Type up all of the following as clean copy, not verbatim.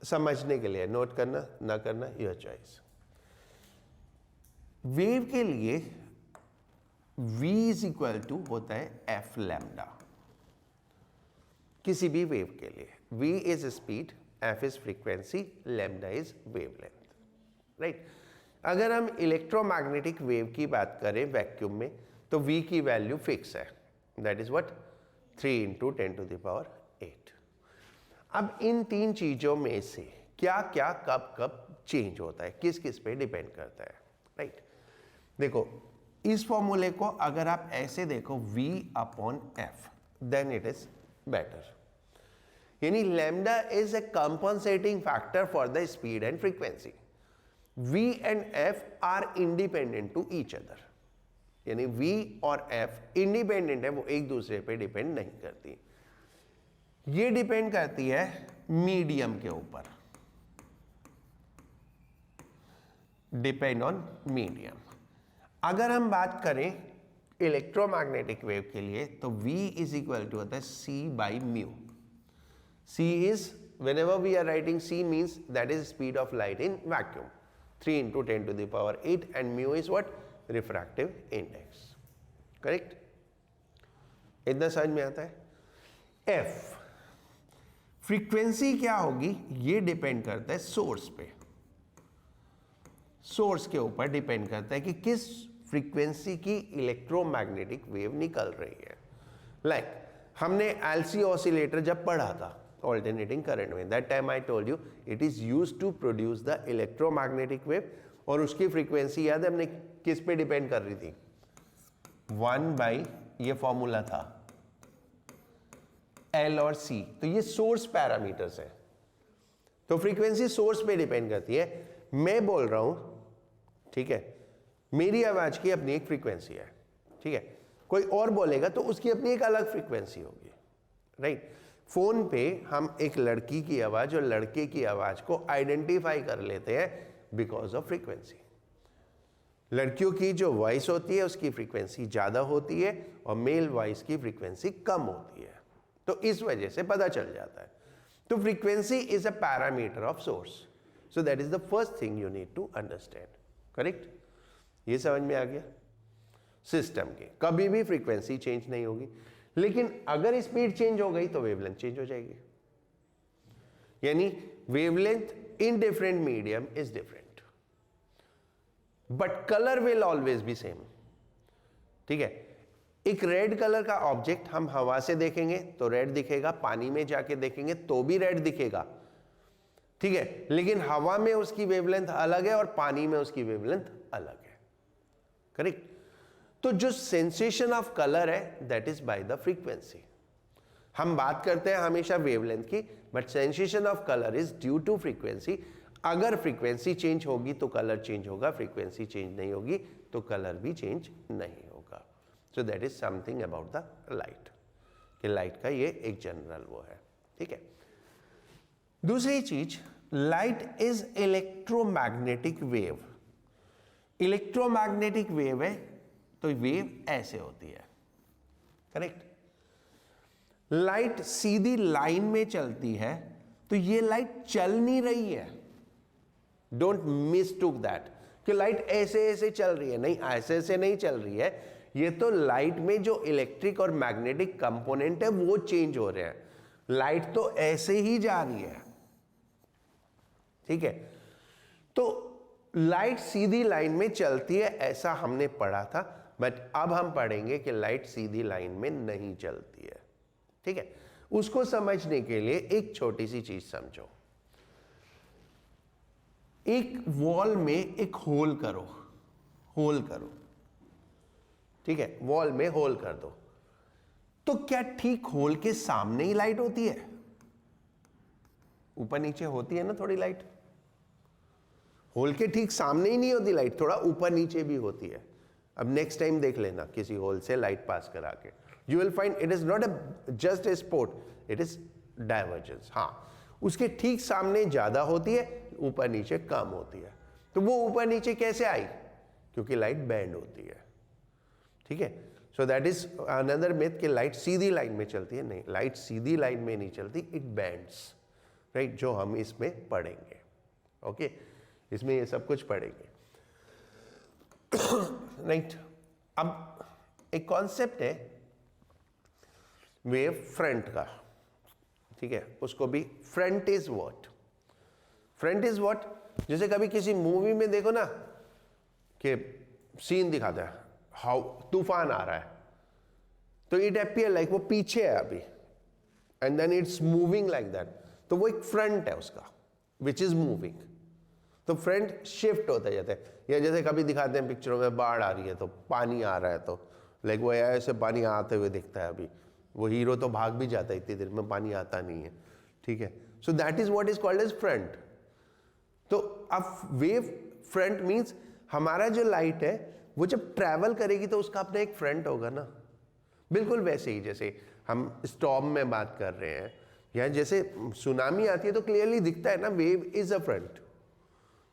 समझने के लिए, नोट करना ना करना योर चॉइस। वेव के लिए v इज इक्वल टू होता है एफ लैम्डा। किसी भी वेव के लिए v is speed, f is frequency, lambda is wavelength, right. अगर हम इलेक्ट्रोमैग्नेटिक वेव की बात करें वैक्यूम में तो v की वैल्यू फिक्स है, दैट इज व्हाट 3 × 10⁸। अब इन तीन चीजों में से क्या क्या कब कब चेंज होता है, किस किस पे डिपेंड करता है, राइट। देखो इस फॉर्मूले को अगर आप ऐसे देखो v/f, then it is better. यानी lambda is a compensating factor for the speed and frequency. v and f are independent to each other, यानी v और f इंडिपेंडेंट है, वो एक दूसरे पे डिपेंड नहीं करती। ये डिपेंड करती है मीडियम के ऊपर, डिपेंड ऑन मीडियम। अगर हम बात करें इलेक्ट्रोमैग्नेटिक वेव के लिए तो v इज इक्वल टू होता है c/μ। c is, whenever we are writing c means that is speed of light in vacuum, 3 × 10⁸, and mu is what, refractive index, correct. इतना समझ में आता है। f फ्रीक्वेंसी क्या होगी, ये डिपेंड करता है सोर्स पे, सोर्स के ऊपर डिपेंड करता है कि किस फ्रीक्वेंसी की इलेक्ट्रोमैग्नेटिक वेव निकल रही है। लाइक हमने एलसी ऑसिलेटर जब पढ़ा था ऑल्टरनेटिंग करंट में, that time I told you it is used to produce the electromagnetic wave, और उसकी फ्रीक्वेंसी याद है हमने किस पे डिपेंड कर रही थी, 1/ ये फॉर्मूला था L और C, तो ये सोर्स पैरामीटर्स है, तो फ्रीक्वेंसी सोर्स पे डिपेंड करती है। मैं बोल रहा हूं, ठीक है, मेरी आवाज की अपनी एक फ्रीक्वेंसी है, ठीक है, कोई और बोलेगा तो उसकी अपनी एक अलग फ्रीक्वेंसी होगी, राइट। फोन पे हम एक लड़की की आवाज और लड़के की आवाज को आइडेंटिफाई कर लेते हैं बिकॉज ऑफ फ्रीक्वेंसी। लड़कियों की जो वॉइस होती है उसकी फ्रीक्वेंसी ज्यादा होती है और मेल वॉइस की फ्रीक्वेंसी कम होती है, तो इस वजह से पता चल जाता है। तो frequency is a parameter of source, so that is the first thing you need to understand, correct. ये समझ में आ गया। सिस्टम की कभी भी फ्रीक्वेंसी चेंज नहीं होगी, लेकिन अगर स्पीड चेंज हो गई तो वेवलेंथ चेंज हो जाएगी। यानी wavelength in different medium is different, but colour will always be same, ठीक है। एक रेड कलर का ऑब्जेक्ट हम हवा से देखेंगे तो रेड दिखेगा, पानी में जाके देखेंगे तो भी रेड दिखेगा, ठीक है, लेकिन हवा में उसकी वेवलेंथ अलग है और पानी में उसकी वेवलेंथ अलग है, करेक्ट। तो जो सेंसेशन ऑफ कलर है that is by the frequency. हम बात करते हैं हमेशा वेवलेंथ की, but sensation of colour is due to frequency. अगर फ्रीक्वेंसी चेंज होगी तो कलर चेंज होगा, फ्रीक्वेंसी चेंज नहीं होगी तो कलर भी चेंज नहीं होगा। So that is something about the light, कि लाइट का ये एक जनरल वो है, ठीक है। दूसरी चीज, light is electromagnetic wave. Electromagnetic wave है तो वेव ऐसे होती है, करेक्ट। लाइट सीधी लाइन में चलती है तो ये लाइट चल नहीं रही है, डोंट मिसटूक दैट कि लाइट ऐसे ऐसे चल रही है, नहीं, ऐसे ऐसे नहीं चल रही है। ये तो लाइट में जो इलेक्ट्रिक और मैग्नेटिक कंपोनेंट है वो चेंज हो रहे हैं, लाइट तो ऐसे ही जा रही है, ठीक है। तो लाइट सीधी लाइन में चलती है ऐसा हमने पढ़ा था, बट अब हम पढ़ेंगे कि लाइट सीधी लाइन में नहीं चलती है, ठीक है। उसको समझने के लिए एक छोटी सी चीज समझो। एक वॉल में एक होल करो, ठीक है, वॉल में होल कर दो, तो क्या ठीक होल के सामने ही लाइट होती है? ऊपर नीचे होती है ना थोड़ी लाइट, होल के ठीक सामने ही नहीं होती लाइट, थोड़ा ऊपर नीचे भी होती है। अब नेक्स्ट टाइम देख लेना किसी होल से लाइट पास करा के, you will find it is not a just a spot, it is divergence. हाँ, उसके ठीक सामने ज्यादा होती है, ऊपर नीचे कम होती है। तो वो ऊपर नीचे कैसे आई? क्योंकि लाइट बैंड होती है, ठीक है। So that is another myth कि लाइट सीधी लाइन में चलती है। नहीं, लाइट सीधी लाइन में नहीं चलती, इट बैंड्स, राइट, जो हम इसमें पढ़ेंगे। ओके, इसमें ये सब कुछ पढ़ेंगे। राइट, अब एक कॉन्सेप्ट है वेव फ्रंट का, ठीक है, उसको भी front is what, front is what. जैसे कभी किसी मूवी में देखो ना कि सीन दिखाता है, हाउ तूफान आ रहा है, तो इट अपीयर लाइक वो पीछे है अभी, and then it's moving like that, तो वो एक फ्रंट है उसका विच इज मूविंग। तो फ्रंट शिफ्ट होते जाते हैं। या जैसे कभी दिखाते हैं पिक्चरों में बाढ़ आ रही है तो पानी आ रहा है, तो लाइक वो ऐसे पानी आते हुए दिखता है, अभी वो हीरो तो भाग भी जाता है, इतनी देर में पानी आता नहीं है, ठीक है। So that is what is called as front. तो अब वेव फ्रंट मीन्स हमारा जो लाइट है वो जब ट्रैवल करेगी तो उसका अपना एक फ्रंट होगा ना, बिल्कुल वैसे ही जैसे हम स्टॉर्म में बात कर रहे हैं, या जैसे सुनामी आती है तो क्लियरली दिखता है ना, वेव इज अ फ्रंट,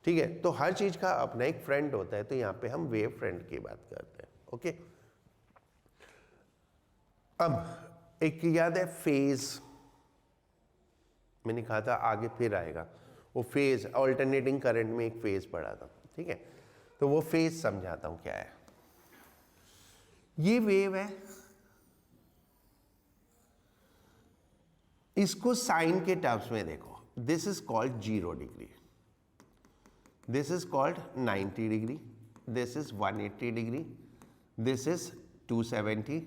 ठीक है। तो हर चीज का अपना एक फ्रंट होता है, तो यहां पे हम वेव फ्रंट की बात करते हैं। ओके, अब एक याद है फेज, मैंने कहा था आगे फिर आएगा वो फेज, अल्टरनेटिंग करंट में एक फेज पढ़ा था, ठीक है। तो वो फेज समझाता हूं क्या है। ये वेव है, इसको साइन के टर्म्स में देखो, this is called 0 degree, this is called 90 degree, this is 180 degree, this is 270,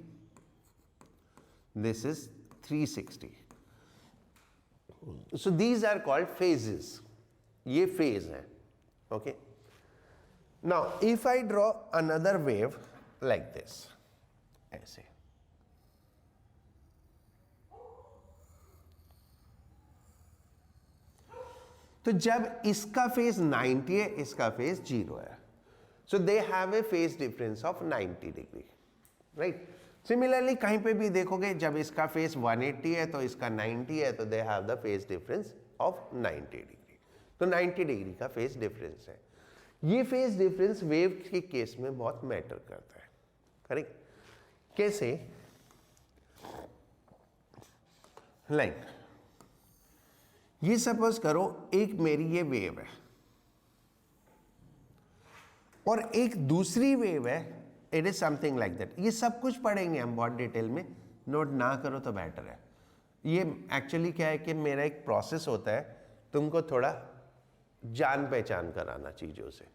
this is 360. So these are called phases. ये phase है, okay? Now if I draw another wave like this, ऐसे, तो जब इसका phase 90 है, इसका phase 0 है, so they have a phase difference of 90 degree, right? Similarly कहीं पे भी देखोगे जब इसका फेस 180 है तो इसका 90 है, तो they have the phase difference of 90 degree. तो 90 डिग्री का फेस डिफरेंस है। ये फेस डिफरेंस वेव के केस में बहुत मैटर करता है, करेक्ट? कैसे? लाइक ये सपोज करो एक मेरी ये वेव है और एक दूसरी वेव है, it is something like that. ये सब कुछ पढ़ेंगे हम बहुत डिटेल में, नोट ना करो तो बेटर है। ये एक्चुअली क्या है कि मेरा एक प्रोसेस होता है, तुमको थोड़ा जान पहचान कराना चीज़ों से,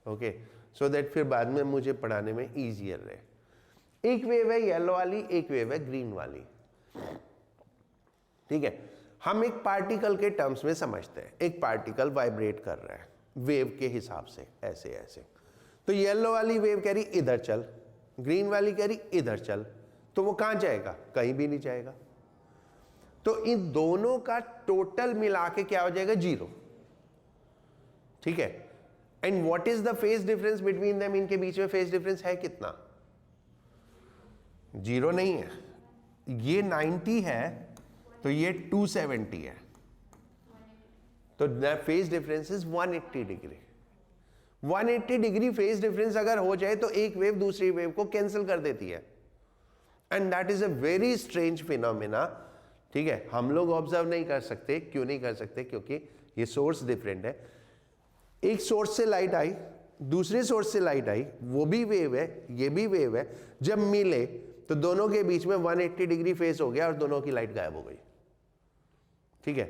ओके, सो दैट फिर बाद में मुझे पढ़ाने में ईजियर रहे। एक वेव है येलो वाली, एक वेव है ग्रीन वाली, ठीक है। हम एक पार्टिकल के टर्म्स में समझते हैं, एक पार्टिकल वाइब्रेट कर रहा है वेव के हिसाब से, ऐसे ऐसे। तो येलो वाली वेव कह रही इधर चल, ग्रीन वाली कह रही इधर चल, तो वो कहां जाएगा? कहीं भी नहीं जाएगा। तो इन दोनों का टोटल मिला के क्या हो जाएगा? 0, ठीक है। And what is the phase difference between them? इनके बीच में फेज डिफरेंस है कितना? 0 नहीं है। ये 90 है तो ये 270 है, तो the phase difference is 180 degree. 180 degree phase difference अगर हो जाए तो एक वेव दूसरी वेव को कैंसिल कर देती है, and that is a very strange phenomena, ठीक है। हम लोग ऑब्जर्व नहीं कर सकते। क्यों नहीं कर सकते? क्योंकि ये सोर्स डिफरेंट है। एक सोर्स से लाइट आई, दूसरे सोर्स से लाइट आई, वो भी वेव है, ये भी वेव है, जब मिले तो दोनों के बीच में 180 डिग्री फेज हो गया और दोनों की लाइट गायब हो गई, ठीक है।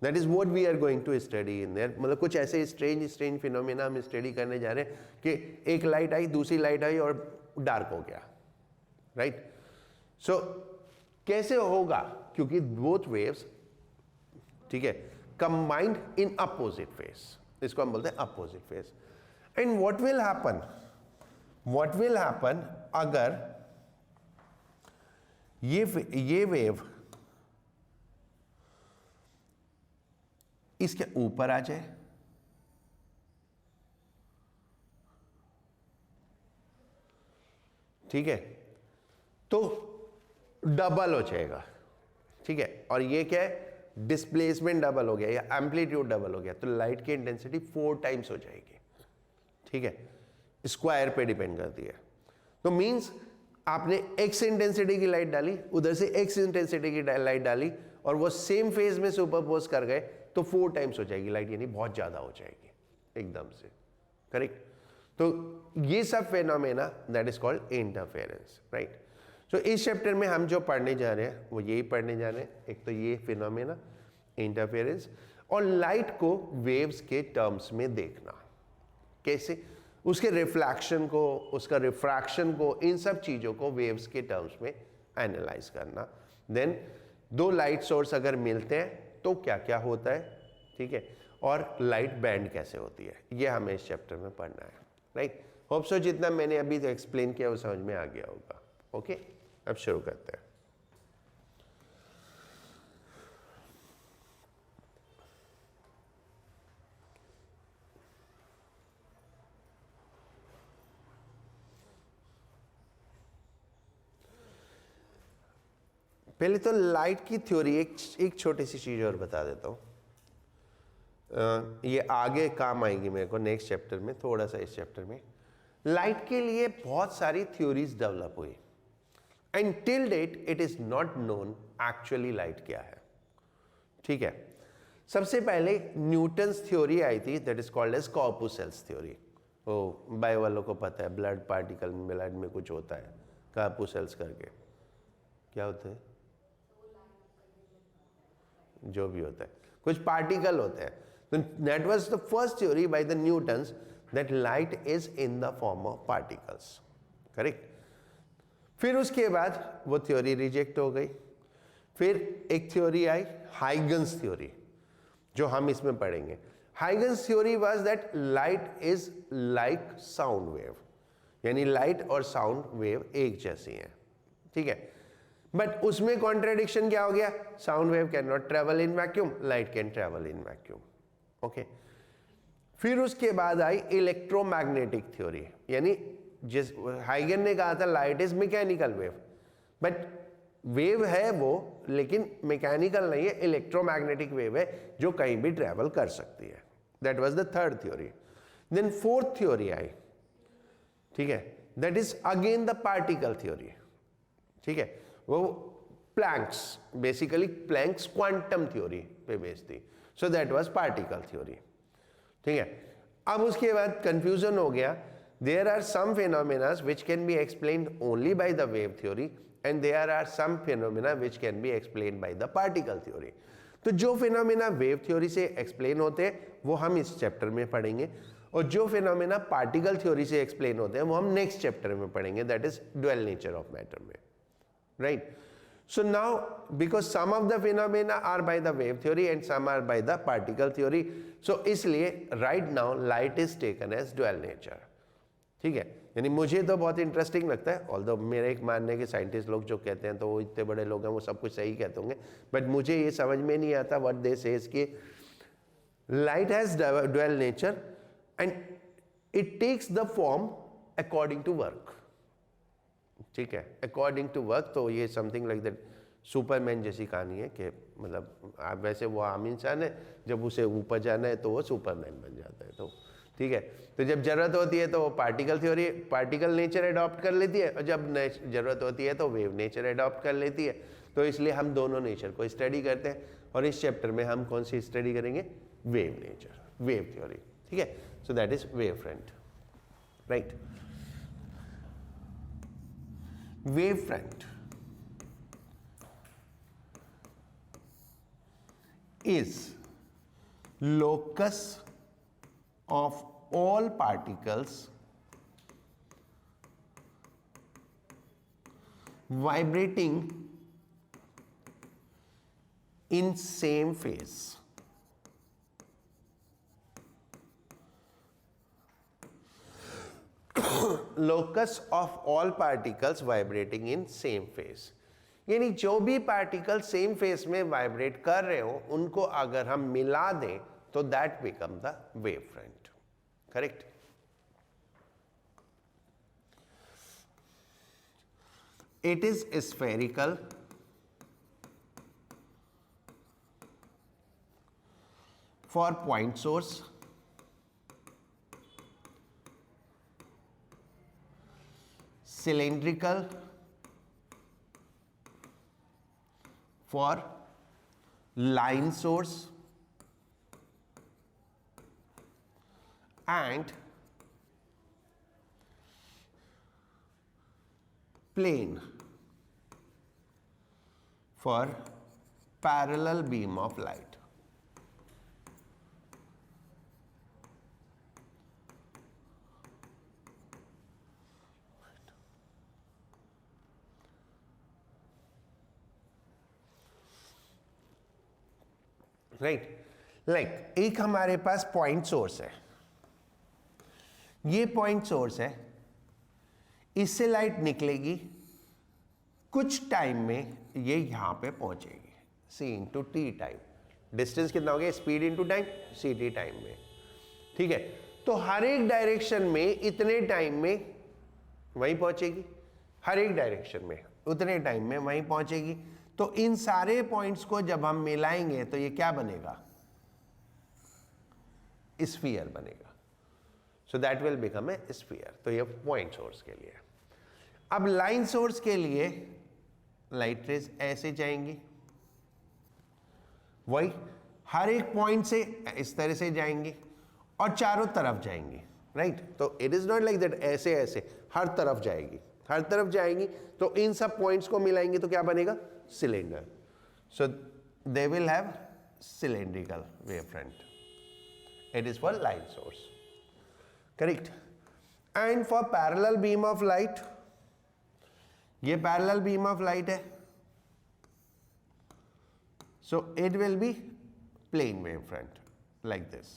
That is what we are going to study in there. मतलब कुछ ऐसे स्ट्रेंज फिनोमेना हम स्टडी करने जा रहे हैं कि एक लाइट आई, दूसरी लाइट आई और डार्क हो गया, राइट। सो कैसे होगा? क्योंकि बोथ वेव्स, ठीक है, कंबाइंड इन अपोजिट फेज, इसको हम बोलते हैं opposite phase. And what will happen? What will happen अगर ये वेव इसके ऊपर आ जाए, ठीक है, तो डबल हो जाएगा, ठीक है। और ये क्या है? डिस्प्लेसमेंट डबल हो गया या एम्पलीट्यूड डबल हो गया, तो लाइट की इंटेंसिटी 4 टाइम्स हो जाएगी, ठीक है। स्क्वायर पे डिपेंड करती है। तो मींस आपने x इंटेंसिटी की लाइट डाली, उधर से x इंटेंसिटी की लाइट डाली, और वो सेम फेज में सुपरपोज कर गए, तो 4 टाइम्स हो जाएगी लाइट, यानी बहुत ज़्यादा हो जाएगी एकदम से, करेक्ट। तो ये सब phenomena that is called interference, right. So इस चैप्टर में हम जो पढ़ने जा रहे हैं वो यही पढ़ने जा रहे हैं, एक तो ये फिनोमेना इंटरफेरेंस, और लाइट को वेव्स के टर्म्स में देखना, कैसे उसके रिफ्लेक्शन को, उसका रिफ्रैक्शन को, इन सब चीज़ों को वेव्स के टर्म्स में एनालाइज करना। देन दो लाइट सोर्स अगर मिलते हैं तो क्या क्या होता है, ठीक है, और लाइट बैंड कैसे होती है, ये हमें इस चैप्टर में पढ़ना है, राइट। होप सो जितना मैंने अभी तो एक्सप्लेन किया वो समझ में आ गया होगा। ओके, अब शुरू करते हैं। पहले तो लाइट की थ्योरी एक छोटी सी चीज और बता देता हूँ, ये आगे काम आएगी मेरे को नेक्स्ट चैप्टर में, थोड़ा सा इस चैप्टर में। लाइट के लिए बहुत सारी थ्योरीज डेवलप हुई and till date it is not known actually light क्या है, ठीक है। सबसे पहले न्यूटन्स थ्योरी आई थी, that is called as corpuscles theory. वो बायो वालों को पता है, ब्लड पार्टिकल में, ब्लड में कुछ होता है कॉर्पुसेल्स करके, क्या होता है, जो भी होता है, कुछ पार्टिकल होते हैं। तो that was the first theory by the Newton's that light is in the form of particles, correct. फिर उसके बाद वो थ्योरी रिजेक्ट हो गई। फिर एक थ्योरी आई हाइगन्स थ्योरी, जो हम इसमें पढ़ेंगे। Huygens theory was that light is like sound wave, यानी लाइट और साउंड वेव एक जैसी हैं, ठीक है। बट उसमें कॉन्ट्रेडिक्शन क्या हो गया, sound wave can not travel in vacuum, light can travel in vacuum, okay. फिर उसके बाद आई इलेक्ट्रोमैग्नेटिक थ्योरी, यानी जिस हाइगन ने कहा था light is mechanical wave, but wave है वो लेकिन मैकेनिकल नहीं है, इलेक्ट्रोमैग्नेटिक वेव है जो कहीं भी ट्रेवल कर सकती है। That was the third theory. Then fourth theory आई, ठीक है, that is again the particle theory, ठीक है। वो Planck's, basically Planck's quantum theory पे बेस्ड थी, so that was particle theory, ठीक है। अब उसके बाद कंफ्यूजन हो गया, there are some phenomena which can be explained only by the wave theory and there are some phenomena which can be explained by the particle theory. तो जो phenomena wave theory से एक्सप्लेन होते हैं वो हम इस चैप्टर में पढ़ेंगे, और जो फिनोमेना पार्टिकल थ्योरी से एक्सप्लेन होते हैं वो हम नेक्स्ट चैप्टर में पढ़ेंगे, that is dual nature of matter में, right? So now because some of the phenomena are by the wave theory and some are by the particle theory, so इसलिए right now light is taken as dual nature, ठीक है। यानी मुझे तो बहुत interesting लगता है, ऑल्दो मेरे एक मानने के साइंटिस्ट लोग जो कहते हैं तो वो इतने बड़े लोग हैं, वो सब कुछ सही कहते होंगे, बट मुझे ये समझ में नहीं आता व्हाट दे सेज कि light has dual nature and it takes the form according to work, ठीक है, अकॉर्डिंग टू वर्क। तो ये समथिंग लाइक दैट सुपरमैन जैसी कहानी है कि मतलब आप वैसे वो आम इंसान है, जब उसे ऊपर जाना है तो वो सुपरमैन बन जाता है, तो ठीक है। तो जब जरूरत होती है तो वो particle theory, particle nature adopt कर लेती है, और जब जरूरत होती है तो वेव नेचर अडॉप्ट कर लेती है। तो इसलिए हम दोनों नेचर को स्टडी करते हैं, और इस चैप्टर में हम कौन सी स्टडी करेंगे, वेव नेचर, वेव थ्योरी, ठीक है। So that is wave front, right. Wavefront is locus of all particles vibrating in same phase. Locus of all particles vibrating in same face, यानी जो भी पार्टिकल सेम फेस में vibrate कर रहे हो उनको अगर हम मिला दें तो that become the wave front, correct. It is spherical, for point source, cylindrical for line source, and plane for parallel beam of light. Right, like एक हमारे पास पॉइंट सोर्स है, ये पॉइंट सोर्स है, इससे लाइट निकलेगी, कुछ टाइम में ये यहां पे पहुंचेगी, c into t time. Distance कितना हो गया, speed into time, c t time में। ठीक है, तो हर एक डायरेक्शन में इतने टाइम में वहीं पहुंचेगी, हर एक डायरेक्शन में उतने टाइम में वहीं पहुंचेगी। तो इन सारे पॉइंट्स को जब हम मिलाएंगे तो ये क्या बनेगा, स्फीयर बनेगा। So that will become a sphere. तो ये पॉइंट सोर्स के लिए। अब लाइन सोर्स के लिए लाइट रेज ऐसे जाएंगी, वही हर एक पॉइंट से इस तरह से जाएंगी और चारों तरफ जाएंगी, राइट। तो it is not like that ऐसे ऐसे, हर तरफ जाएगी, हर तरफ जाएंगी। तो इन सब पॉइंट्स को मिलाएंगे तो क्या बनेगा, cylinder. So they will have cylindrical wave front. It is for line source, correct. And for parallel beam of light, ये पैरेलल बीम ऑफ लाइट है, so it will be plane wave front like this.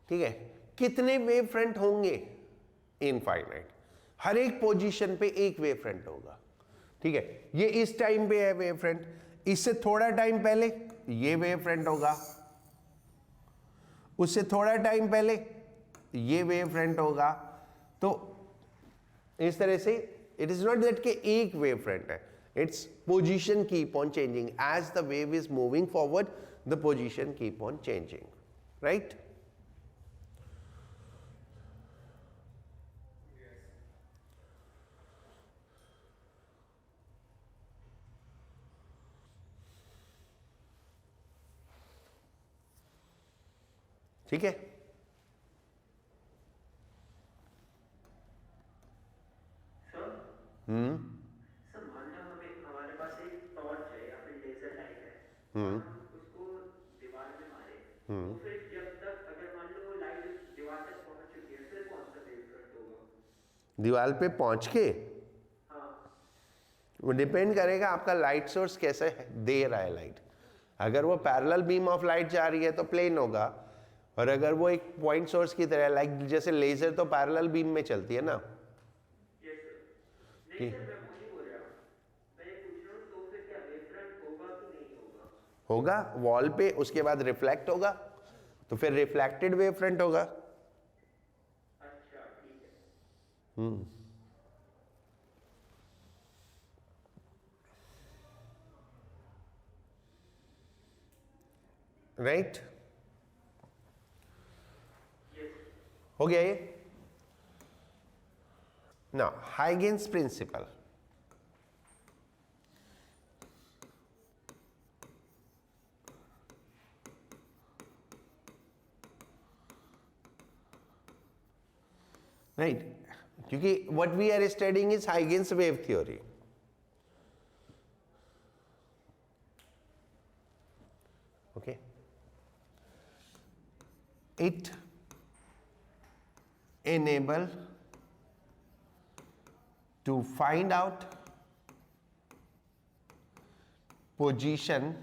ठीक है, कितने wave front होंगे, infinite. हर एक position पे एक wave front होगा। ठीक है, ये इस टाइम पे है वेव फ्रंट, इससे थोड़ा टाइम पहले ये वेव फ्रंट होगा, उससे थोड़ा टाइम पहले ये वेव फ्रंट होगा। तो इस तरह से इट इज नॉट दैट कि एक वेव फ्रंट है, its position keep on changing as the wave is moving forward, the position keep on changing, right. ठीक है, सर मान लो हमारे पास एक टॉर्च है या फिर लेजर लाइट है, हम उसको दीवार में मारे, तो फिर जब तक अगर मान लो लाइट दीवार तक पहुंच चुकी है, फिर कौन सा वेव फ्रंट होगा? दीवार पे पहुंच के हाँ, वो डिपेंड करेगा आपका लाइट सोर्स कैसे दे रहा है लाइट। अगर वो पैरेलल बीम ऑफ लाइट जा रही है तो प्लेन होगा, और अगर वो एक पॉइंट सोर्स की तरह, लाइक जैसे लेजर तो पैरेलल बीम में चलती है ना। Yes sir. नहीं सर, मैं वो नहीं बोल रहा हूँ, मैं ये पूछ रहा हूँ, तो फिर क्या वेव फ्रंट होगा कि नहीं होगा? होगा, वॉल पे, उसके बाद रिफ्लेक्ट होगा, तो फिर रिफ्लेक्टेड वेव फ्रंट होगा। अच्छा ठीक है। Right, yes. हो गया ये। नाउ हाइगेन्स प्रिंसिपल, राइट, क्योंकि what we are studying is Huygens wave theory. Okay, it enable to find out position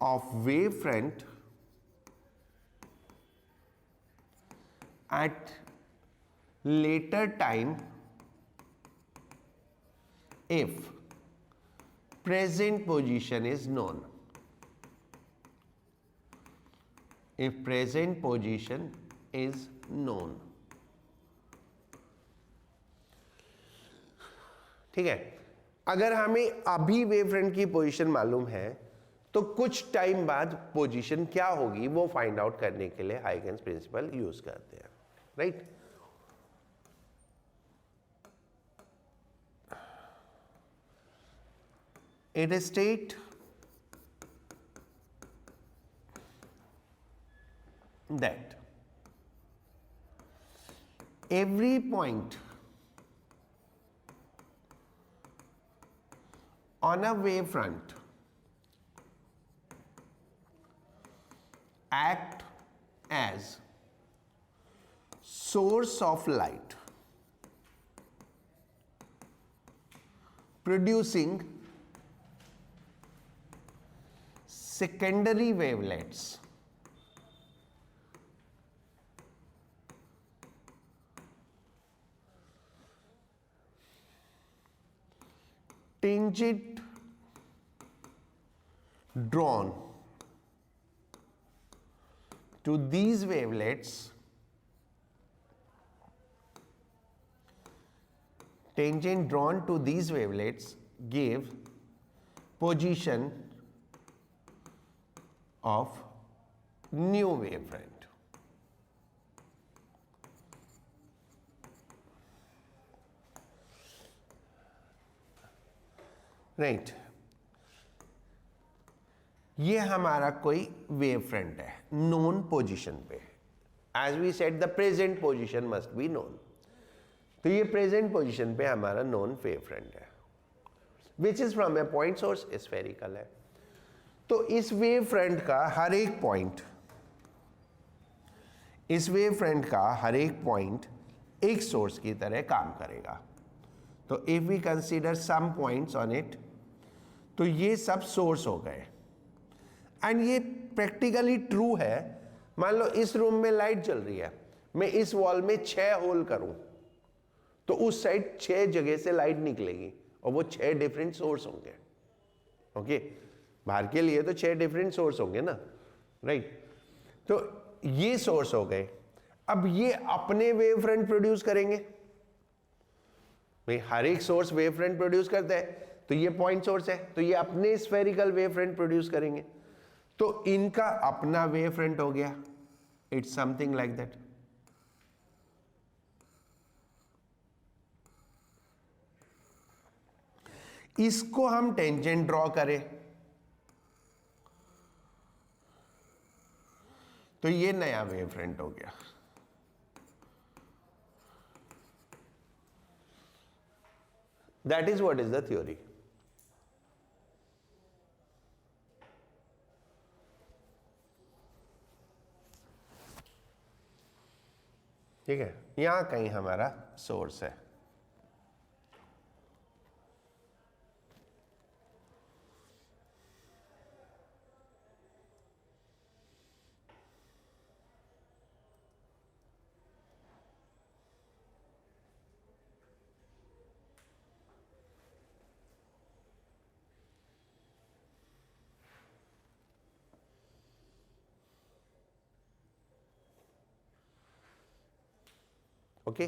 of wavefront at later time if present position is known. If present position is known. ठीक है, अगर हमें अभी wave front की position मालूम है तो कुछ टाइम बाद पोजीशन क्या होगी वो फाइंड आउट करने के लिए हाइगन्स प्रिंसिपल यूज करते हैं, right. It state that every point on a wavefront act as source of light producing secondary wavelets tangent drawn to these wavelets give position of new wavefront. Right, ये हमारा कोई wave front है known position पे। As we said the present position must be known, तो ये present position पे हमारा known wave front है which is from A point source spherical है। तो इस वेव फ्रंट का हर एक पॉइंट, इस वेव फ्रंट का हर एक पॉइंट एक सोर्स की तरह काम करेगा। तो if we consider some points on it, तो ये सब सोर्स हो गए। एंड ये प्रैक्टिकली ट्रू है। मान लो इस रूम में लाइट जल रही है, मैं इस वॉल में 6 होल करूं तो उस साइड 6 जगह से लाइट निकलेगी और वो 6 डिफरेंट सोर्स होंगे। ओके, बाहर के लिए तो 6 डिफरेंट सोर्स होंगे ना, राइट। तो ये सोर्स हो गए। अब ये अपने वेव फ्रंट प्रोड्यूस करेंगे भाई, हर एक सोर्स वेव फ्रंट प्रोड्यूस करता है, तो ये पॉइंट सोर्स है, तो ये अपने स्फेरिकल वेव फ्रंट प्रोड्यूस करेंगे। तो इनका अपना वेव फ्रंट हो गया। It's something like that. इसको हम टेंजेंट ड्रॉ करें तो ये नया वेव फ्रंट हो गया। That is what is the theory. ठीक है, यहां कहीं हमारा सोर्स है। ओके,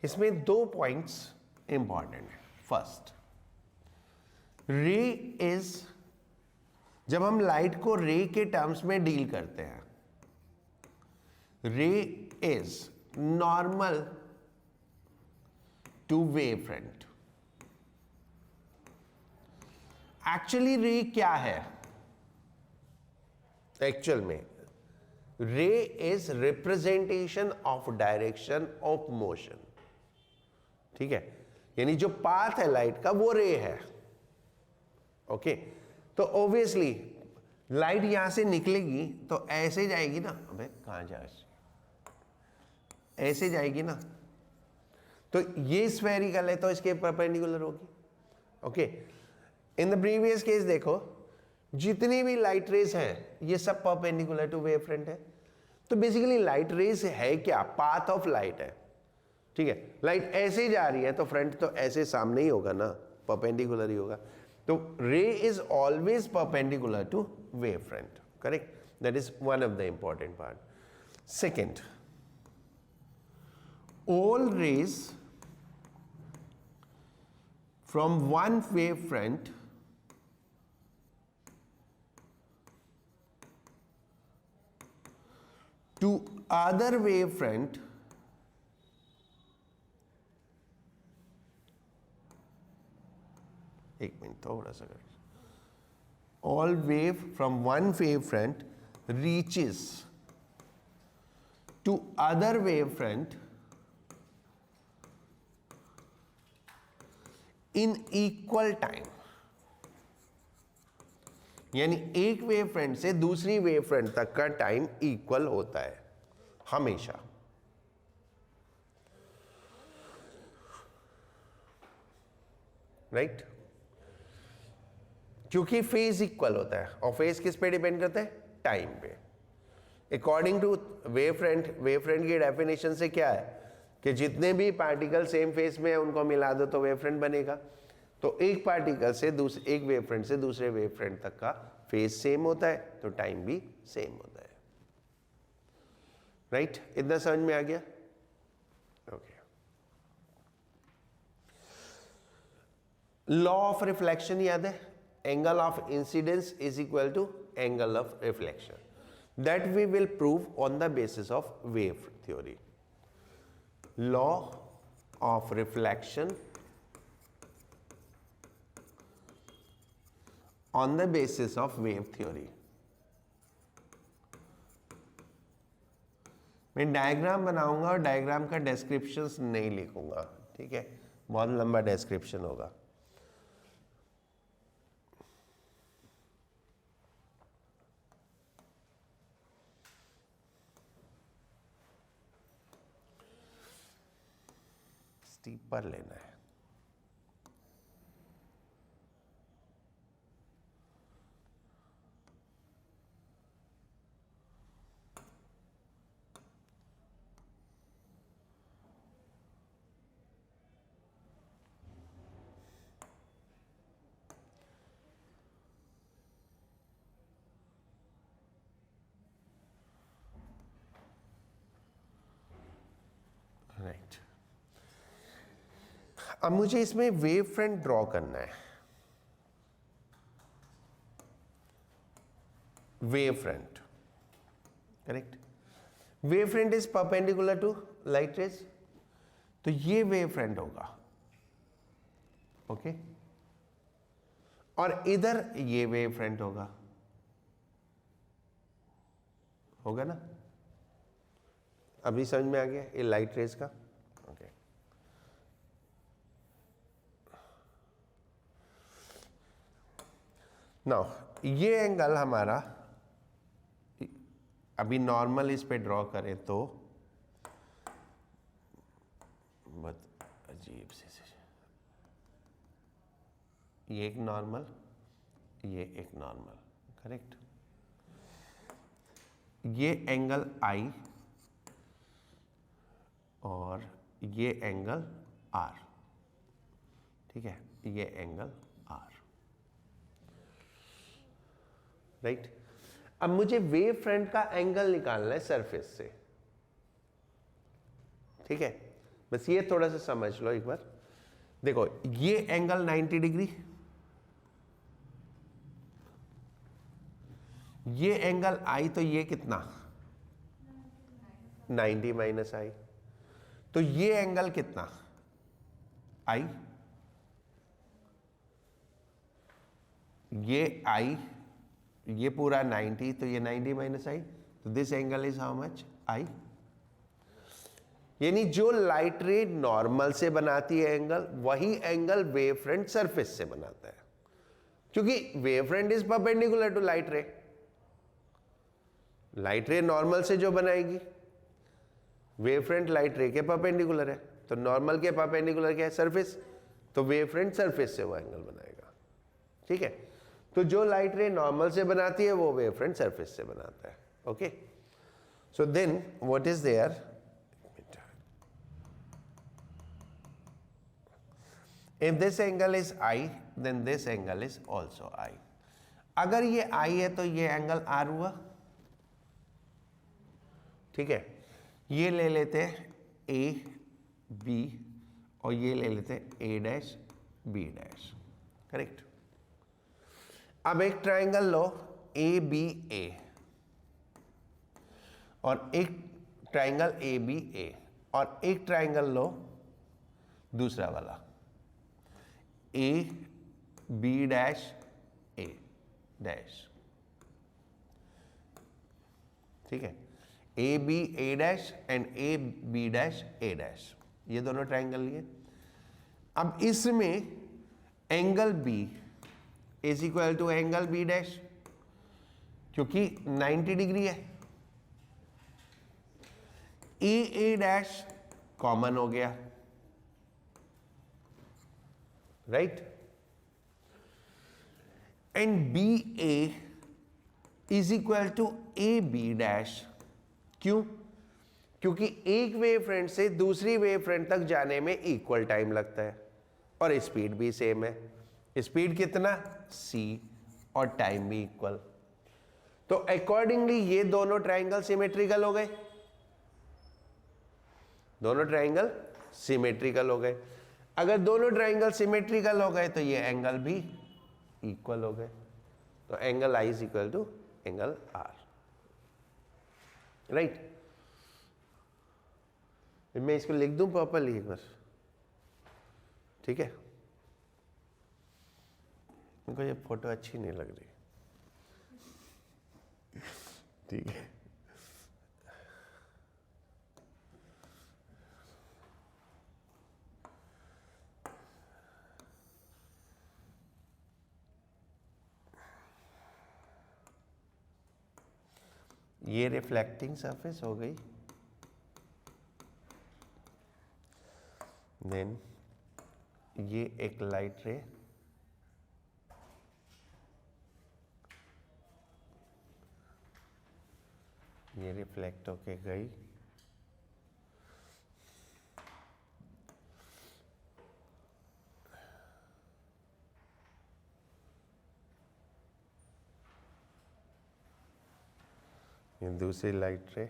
इसमें 2 पॉइंट्स इंपॉर्टेंट है। फर्स्ट, रे इज, जब हम लाइट को रे के टर्म्स में डील करते हैं, ray is normal to wave front. Actually ray क्या है? एक्चुअल में ray is representation of direction of motion. ठीक है, यानी जो पाथ है लाइट का वो रे है। ओके, तो ऑब्वियसली लाइट यहां से निकलेगी तो ऐसे जाएगी ना। अबे कहां जाए, ऐसे जाएगी ना, तो ये स्फेरिकल है तो इसके परपेंडिकुलर होगी। Okay, in the previous case देखो, जितनी भी लाइट रेज हैं ये सब परपेंडिकुलर टू वेव फ्रंट है। तो बेसिकली लाइट रेज है क्या? पाथ ऑफ लाइट है। ठीक है, लाइट ऐसे जा रही है तो फ्रंट तो ऐसे सामने ही होगा ना, परपेंडिकुलर ही होगा। तो ray is always perpendicular to wave front, correct? That is one of the important part. Second, all rays from one wavefront to other wavefront एक मिनट थोड़ा सा कर, all wave from one wavefront reaches to other wavefront in equal time, यानी एक wave front से दूसरी wave front तक का टाइम इक्वल होता है हमेशा। राइट? क्योंकि फेज इक्वल होता है, और फेज किस पे डिपेंड करता है? टाइम पे। अकॉर्डिंग टू वेव फ्रंट की डेफिनेशन से क्या है कि जितने भी पार्टिकल सेम फेज में है उनको मिला दो तो वेव फ्रंट बनेगा। तो एक पार्टिकल से एक वेव फ्रंट से दूसरे वेव फ्रंट तक का फेज सेम होता है, तो टाइम भी सेम होता है। राइट? इतना समझ में आ गया? ओके। लॉ ऑफ रिफ्लेक्शन याद है? Angle of incidence is equal to angle of reflection. That we will prove on the basis of wave theory. Law of reflection on the basis of wave theory। मैं diagram बनाऊंगा और diagram का descriptions नहीं लिखूंगा, ठीक है? बहुत लंबा डिस्क्रिप्शन होगा। स्टीपर लेना है। राइट, अब मुझे इसमें वेव फ्रंट ड्रॉ करना है। Wave front, correct? Wave front is perpendicular to light rays, तो ये वेव फ्रंट होगा, ओके? और इधर ये वेव फ्रंट होगा, होगा ना? अभी समझ में आ गया ये लाइट रेज का? ओके। नाउ ये एंगल हमारा अभी नॉर्मल इस पे ड्रॉ करें तो बहुत अजीब से ये एक नॉर्मल, ये एक नॉर्मल, करेक्ट? ये एंगल आई और ये एंगल आर, ठीक है? ये एंगल आर, राइट? अब मुझे वेव फ्रंट का एंगल निकालना है सरफेस से, ठीक है? बस ये थोड़ा सा समझ लो एक बार। देखो ये एंगल 90 डिग्री, ये एंगल आई, तो ये कितना? 90 माइनस आई, तो ये एंगल कितना? आई, ये आई, ये पूरा 90, तो ये 90 माइनस आई, तो this angle is how much? I. यानी जो लाइट रे नॉर्मल से बनाती है एंगल, वही एंगल वेव फ्रंट सरफेस से बनाता है, क्योंकि wave front is perpendicular to light ray. Light ray normal से जो बनाएगी, वेव फ्रंट लाइट रे के परपेंडिकुलर है, तो नॉर्मल के परपेंडिकुलर क्या है? सरफेस, तो वेव फ्रंट सरफेस से वो एंगल बनाएगा, ठीक है? तो जो लाइट रे नॉर्मल से बनाती है वो वेव फ्रंट सरफेस से बनाता है, okay? So then what is there? If this angle is i then this angle is also i. अगर ये आई है तो ये एंगल आर हुआ, ठीक है। ये ले लेते हैं ए बी और ये ले लेते हैं ए डैश बी डैश, करेक्ट। अब एक ट्राइंगल लो ए बी ए और एक ट्राइंगल ए बी ए और एक ट्राइंगल लो दूसरा वाला A B dash A dash, ठीक है। A B A dash and A B dash A dash, ये दोनों ट्राइंगल लिए। अब इसमें angle B is equal to angle B dash, क्योंकि 90 डिग्री है। ए डैश कॉमन हो गया, right, and B A is equal to A B dash. क्यों? क्योंकि एक वेव फ्रंट से दूसरी वेव फ्रंट तक जाने में इक्वल टाइम लगता है और स्पीड भी सेम है। स्पीड कितना? c और टाइम भी इक्वल। तो अकॉर्डिंगली ये दोनों ट्राइंगल सिमेट्रिकल हो गए, दोनों ट्राइंगल सिमेट्रिकल हो गए। अगर दोनों ट्राइंगल सिमेट्रिकल हो गए तो ये एंगल भी इक्वल हो गए। तो angle i is equal to angle r, right. मैं इसको लिख दूं प्रॉपर्ली एक बार, ठीक है। मुझको ये फोटो अच्छी नहीं लग रही, ठीक है। ये रिफ्लेक्टिंग सरफेस हो गई, देन ये एक लाइट रे, ये रिफ्लेक्ट होके गई, ये दूसरी लाइट रे,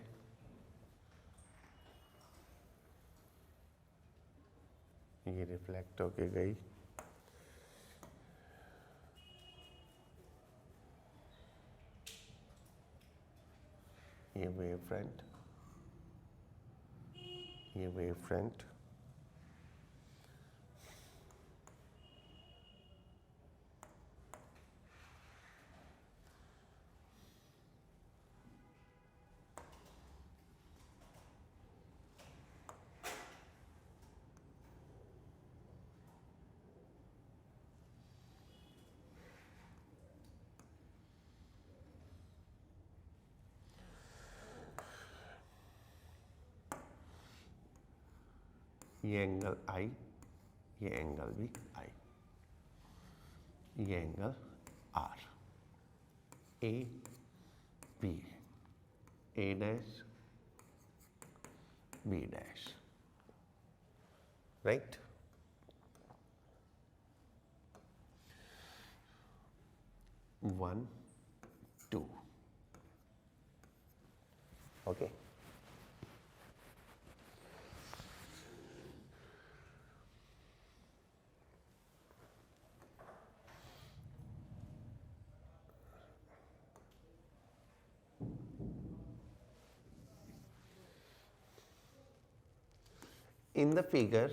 ये रिफ्लेक्ट होके गई, ये वेव फ्रंट, ये वेव फ्रंट, ये एंगल आई, ये एंगल भी आई, ये angle r, A B A dash B dash, right. One two, okay. In the figure,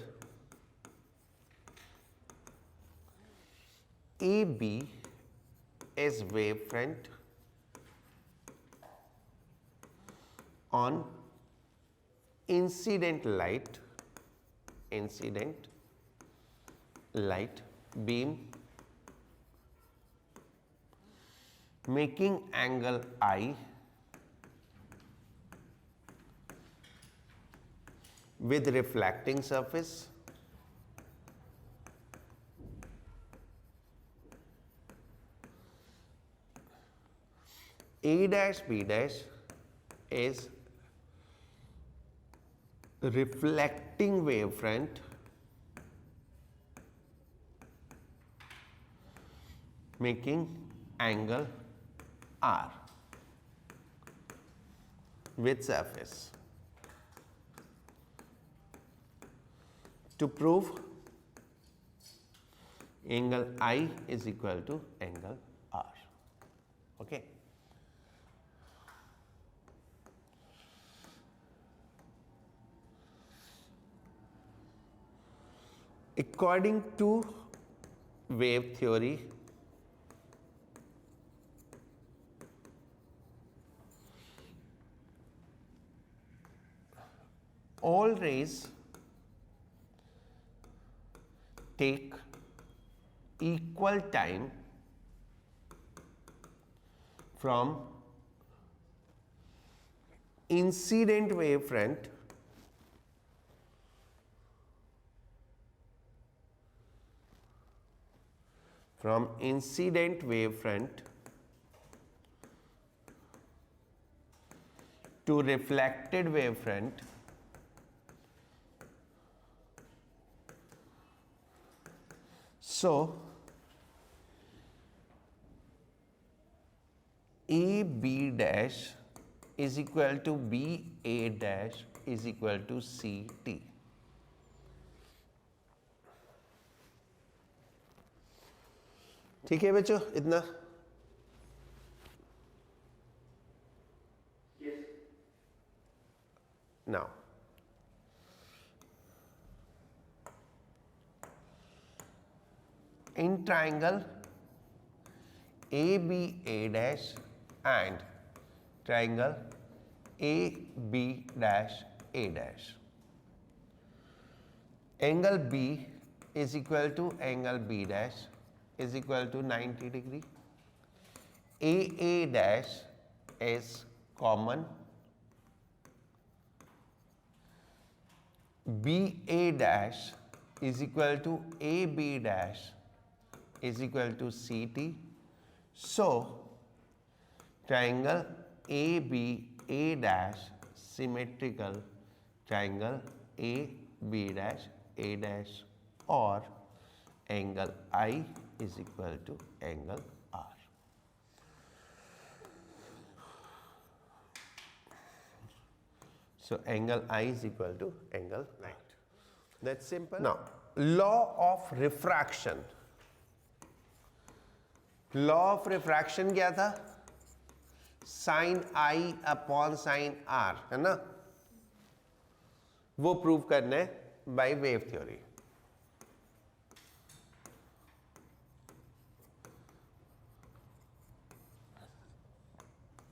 AB is wavefront on incident light beam making angle I with reflecting surface A dash B dash is reflecting wavefront making angle R with surface. To prove angle I is equal to angle R. Okay. According to wave theory, all rays take equal time from incident wavefront to reflected wavefront so AB dash is equal to BA dash is equal to CT. ठीक है बच्चों, इतना? Yes. Now, in triangle ABA dash and triangle AB dash A dash, angle B is equal to angle B dash is equal to 90 degree. AA dash is common. BA dash is equal to AB dash is equal to CT. So, triangle ABA dash symmetrical triangle AB dash A dash or angle I is equal to angle R. So, angle I is equal to angle 90. That's simple. Now, law of refraction. Law of refraction क्या था? Sin I upon sin R, है ना? वो prove करना है by wave theory.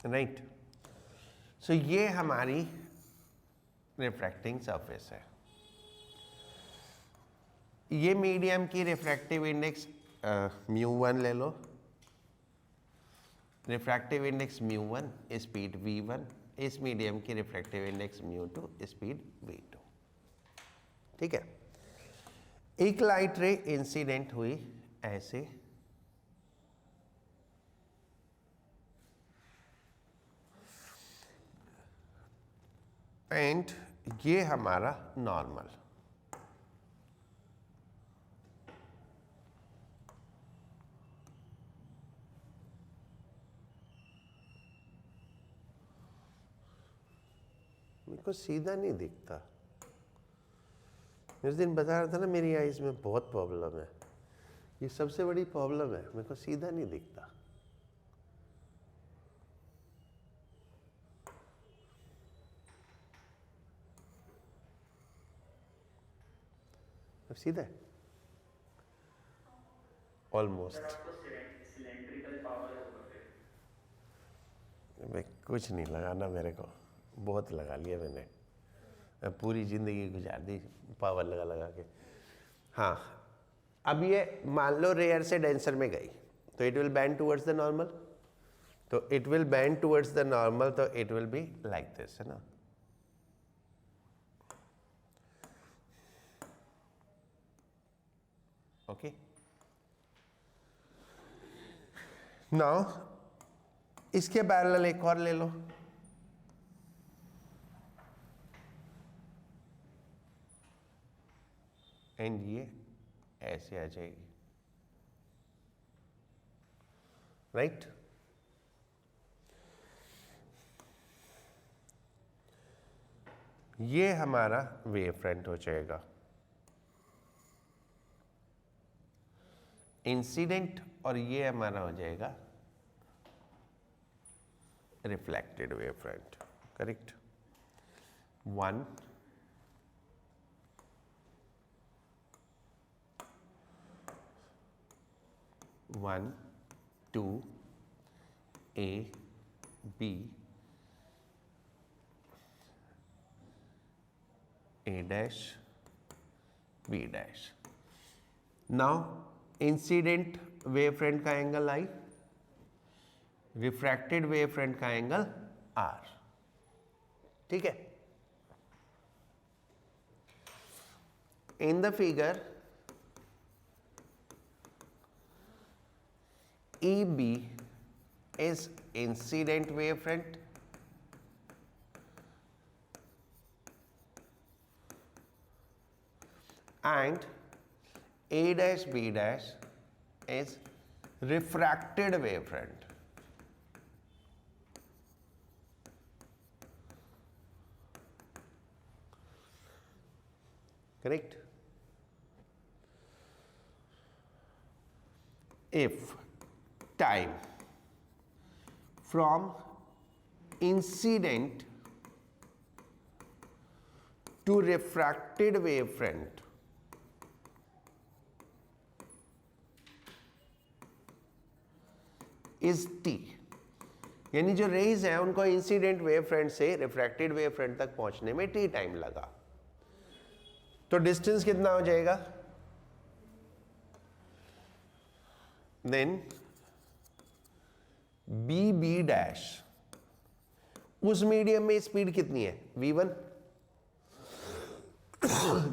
Right so ये हमारी refracting surface है. ये मीडियम की रिफ्रैक्टिव इंडेक्स μ1 ले लो. Refractive index μ1 speed v1. इस मीडियम की रिफ्रैक्टिव इंडेक्स μ2 स्पीड v2. ठीक है. एक लाइट रे इंसिडेंट हुई ऐसे, एंड ये हमारा नॉर्मल. मेरे को सीधा नहीं दिखता. उस दिन बता रहा था ना मेरी आईज में बहुत प्रॉब्लम है. ये सबसे बड़ी प्रॉब्लम है, मेरे को सीधा नहीं दिखता. अब सीधा है ऑलमोस्ट. सिलेंड्रिकल पावर होगा फिर. मैं कुछ नहीं लगाना, मेरे को बहुत लगा लिया मैंने. पूरी ज़िंदगी गुजार दी पावर लगा लगा के. हाँ, अब ये मान लो रेयर से डेंसर में गई तो it will bend towards the normal. तो it will bend towards the normal, तो it will be like this, है ना. ओके. नाउ इसके पैरेलल एक और ले लो. एंड ये ऐसे आ जाएगी. राइट। ये हमारा वेव फ्रंट हो जाएगा। इंसिडेंट और ये हमारा हो जाएगा reflected wave front. Correct. 1 1 2 A B A dash B dash। Now incident wave front का angle I, refracted wave front का एंगल R। ठीक है। In the figure EB is incident wave front and A dash B dash is refracted wave front। Correct? If time from incident to refracted wave front is t, यानी जो raise है उनको incident wave front से refracted wave front तक पहुंचने में t time लगा, तो डिस्टेंस कितना हो जाएगा? देन बी बी डैश, उस मीडियम में स्पीड कितनी है? v1।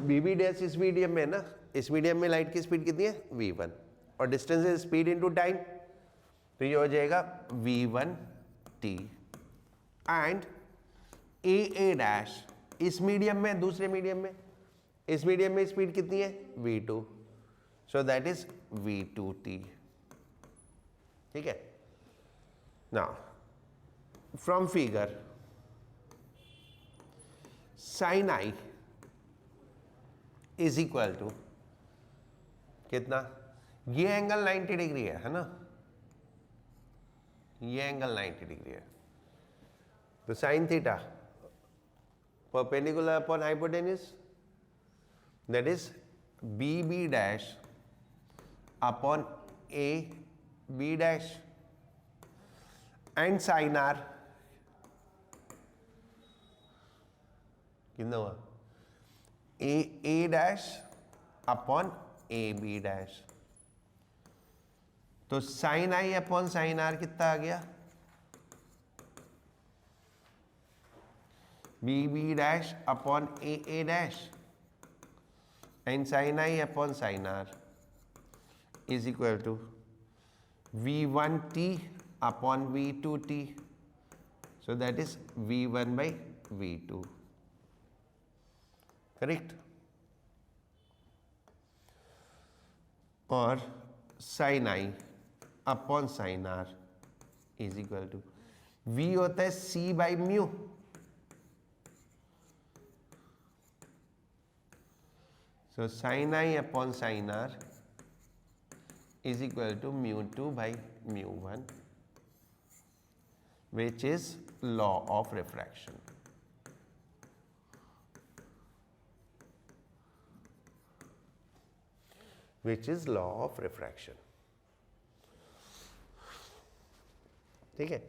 बी बी डैश इस मीडियम में ना, इस मीडियम में लाइट की स्पीड कितनी है? v1। और distance is speed into time, तो ये हो जाएगा v1 t and A A dash इस मीडियम में, दूसरे मीडियम में, इस मीडियम में स्पीड कितनी है? v2। So that is v2t। ठीक है। Now from figure sine i is equal to कितना? ये एंगल 90 डिग्री है ना, ये एंगल 90 डिग्री है, तो sine theta perpendicular upon hypotenuse, that is B B dash upon A B dash and sine R कितना हुआ? A A dash upon A B dash, तो साइन आई अपॉन साइन आर कितना आ गया? B B dash upon A dash and sine I upon sine R is equal to v1t upon v2t, so that is v1 by v2। Correct. और sine I upon sine R is equal to v होता है c by mu, so sine I upon sine r is equal to mu2 by mu1, which is law of refraction। which is law of refraction। ठीक है।